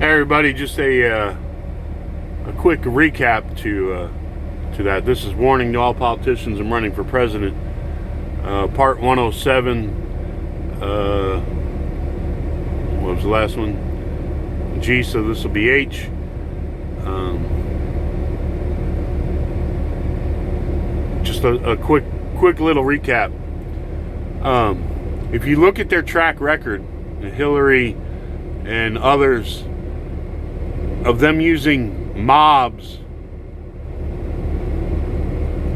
Hey everybody, just a quick recap to that. This is warning to all politicians. I'm running for president. Part 107. What was the last one? G. So this will be H. Just a quick little recap. If you look at their track record, Hillary and others, of them using mobs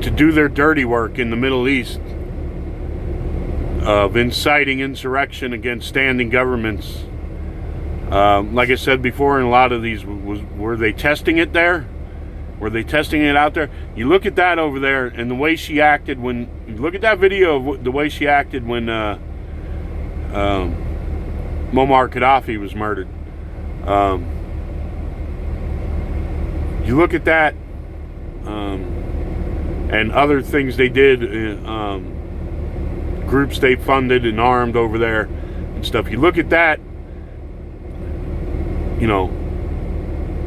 to do their dirty work in the Middle East, of inciting insurrection against standing governments. Like I said before, in a lot of these, were they testing it there? Were they testing it out there? You look at that over there, and the way she acted when, you look at that video of the way she acted when Muammar Gaddafi was murdered. You look at that and other things they did, groups they funded and armed over there and stuff. You look at that,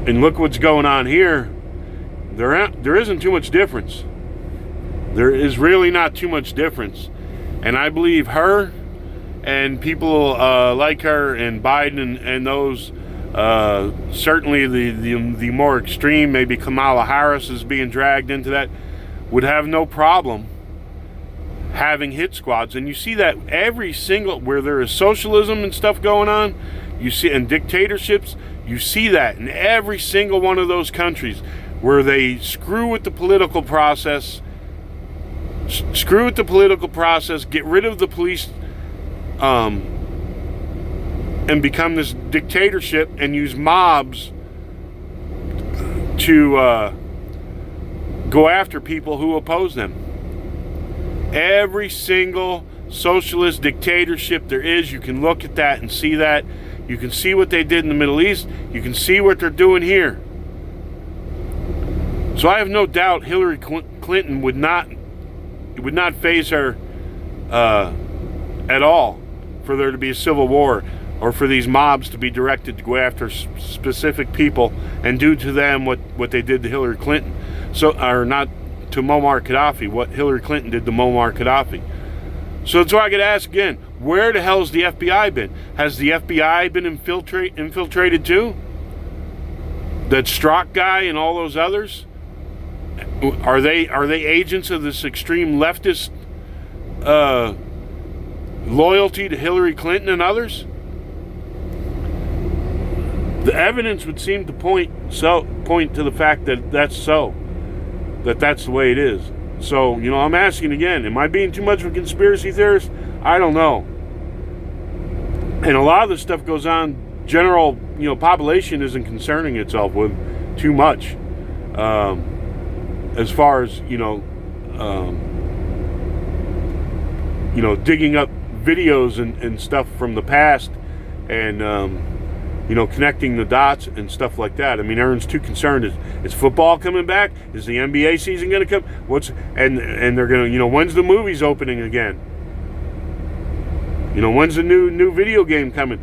and look what's going on here. There isn't too much difference. There is really not too much difference. And I believe her and people like her and Biden and those, certainly the more extreme, maybe Kamala Harris is being dragged into that, would have no problem having hit squads. And you see that every single, where there is socialism and stuff going on, you see, and dictatorships, you see that in every single one of those countries where they screw with the political process, get rid of the police, and become this dictatorship and use mobs to go after people who oppose them. Every single socialist dictatorship there is, you can look at that and see that. You can see what they did in the Middle East. You can see what they're doing here. So I have no doubt Hillary Clinton would not faze her at all for there to be a civil war, or for these mobs to be directed to go after specific people and do to them what they did to Hillary Clinton. So, or not to Muammar Gaddafi, what Hillary Clinton did to Muammar Gaddafi. So that's why I get asked again, where the hell's the FBI been? Has the FBI been infiltrated too? That Strzok guy and all those others? Are they agents of this extreme leftist loyalty to Hillary Clinton and others? The evidence would seem to point to the fact that that's the way it is. So, I'm asking again, am I being too much of a conspiracy theorist? I don't know. And a lot of this stuff goes on, general, population isn't concerning itself with too much. As far as, digging up videos and stuff from the past and, connecting the dots and stuff like that. I mean, everyone's too concerned. Is football coming back? Is the NBA season going to come? And they're going to, when's the movies opening again? When's the new video game coming?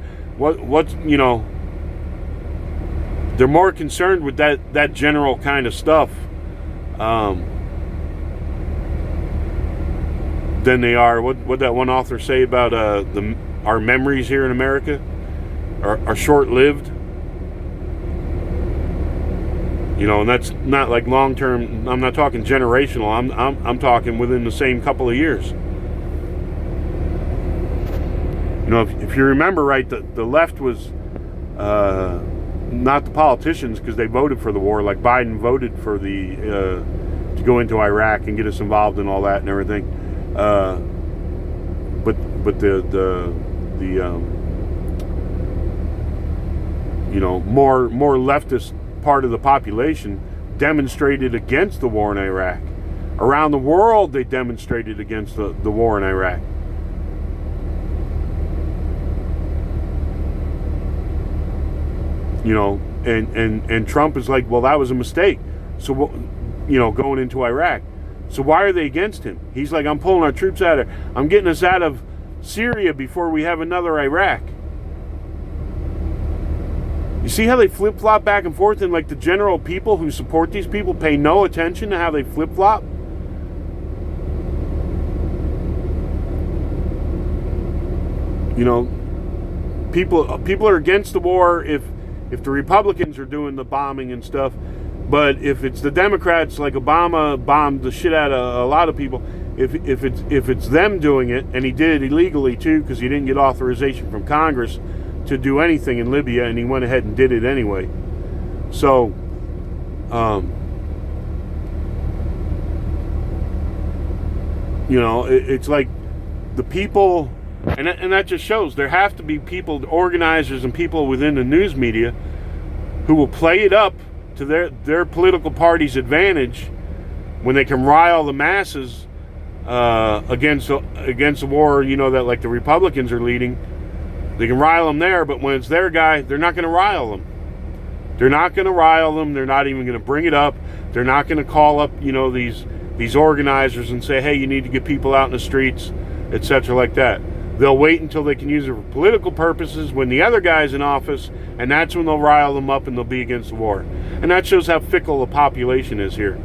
They're more concerned with that general kind of stuff than they are. What that one author say about our memories here in America are short-lived, and that's not like long-term. I'm not talking generational. I'm talking within the same couple of years. If you remember right, the left was not the politicians, because they voted for the war. Like Biden voted for to go into Iraq and get us involved in all that and everything. But the more leftist part of the population demonstrated against the war in Iraq. Around the world, they demonstrated against the war in Iraq. And Trump is like, well, that was a mistake. So, going into Iraq. So why are they against him? He's like, I'm pulling our troops out of there. I'm getting us out of Syria before we have another Iraq. You see how they flip-flop back and forth, and like the general people who support these people pay no attention to how they flip-flop? You know, people are against the war if the Republicans are doing the bombing and stuff, but if it's the Democrats, like Obama bombed the shit out of a lot of people, if it's them doing it, and he did it illegally too because he didn't get authorization from Congress to do anything in Libya, and he went ahead and did it anyway. So, you know, it's like the people, and that just shows there have to be people, organizers and people within the news media who will play it up to their political party's advantage when they can rile the masses against the war, you know, that like the Republicans are leading. They can rile them there, but when it's their guy, they're not going to rile them. They're not going to rile them. They're not even going to bring it up. They're not going to call up, you know, these organizers and say, hey, you need to get people out in the streets, etc. like that. They'll wait until they can use it for political purposes when the other guy's in office, and that's when they'll rile them up and they'll be against the war. And that shows how fickle the population is here.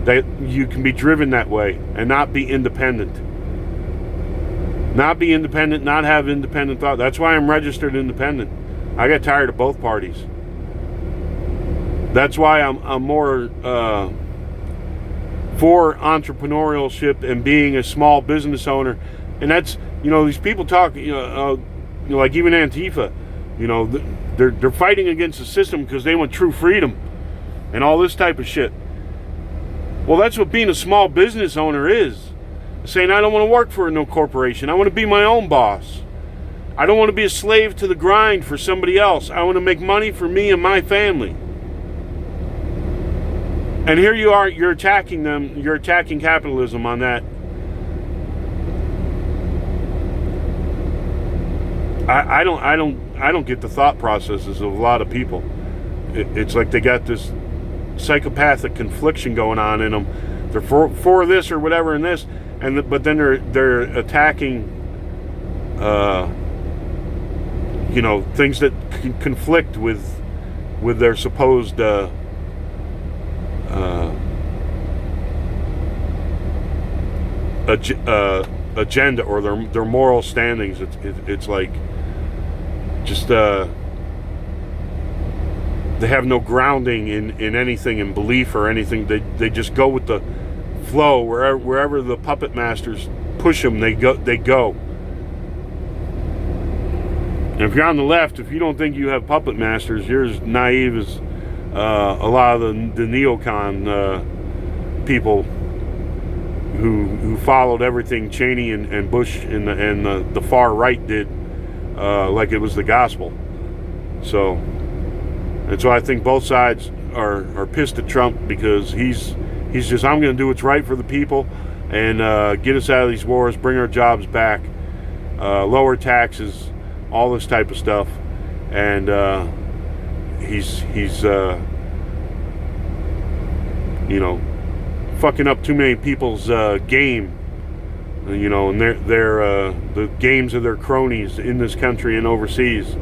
That you can be driven that way and not be independent. Not be independent, not have independent thought. That's why I'm registered independent. I got tired of both parties. That's why I'm more for entrepreneurship and being a small business owner. And that's, you know, these people talk, you know, like even Antifa, you know, they're fighting against the system because they want true freedom and all this type of shit. Well, that's what being a small business owner is. Saying I don't want to work for no corporation. I want to be my own boss. I don't want to be a slave to the grind for somebody else. I want to make money for me and my family. And here you are, you're attacking them, you're attacking capitalism on that. I don't get the thought processes of a lot of people. It's like they got this psychopathic confliction going on in them. They're for this or whatever and this. But then they're attacking, you know, things that conflict with their supposed agenda or their moral standings. It's like just they have no grounding in anything, in belief or anything. They just go with the flow. Wherever the puppet masters push them, they go. And if you're on the left, if you don't think you have puppet masters, you're as naive as a lot of the neocon people who followed everything Cheney and Bush and the far right did, like it was the gospel. So, and so I think both sides are pissed at Trump because he's just, I'm going to do what's right for the people and get us out of these wars, bring our jobs back, lower taxes, all this type of stuff. And he's you know, fucking up too many people's game, you know, and their the games of their cronies in this country and overseas.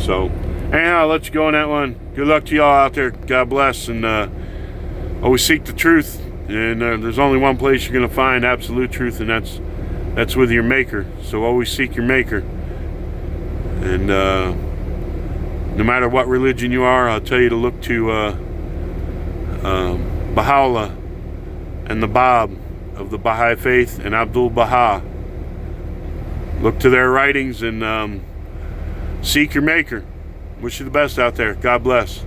So, anyhow, I'll let you go on that one. Good luck to y'all out there. God bless, and always seek the truth. And there's only one place you're going to find absolute truth, and that's with your Maker. So always seek your Maker. And no matter what religion you are, I'll tell you to look to Baha'u'llah and the Bab of the Baha'i faith and Abdul Baha. Look to their writings and seek your Maker. Wish you the best out there. God bless.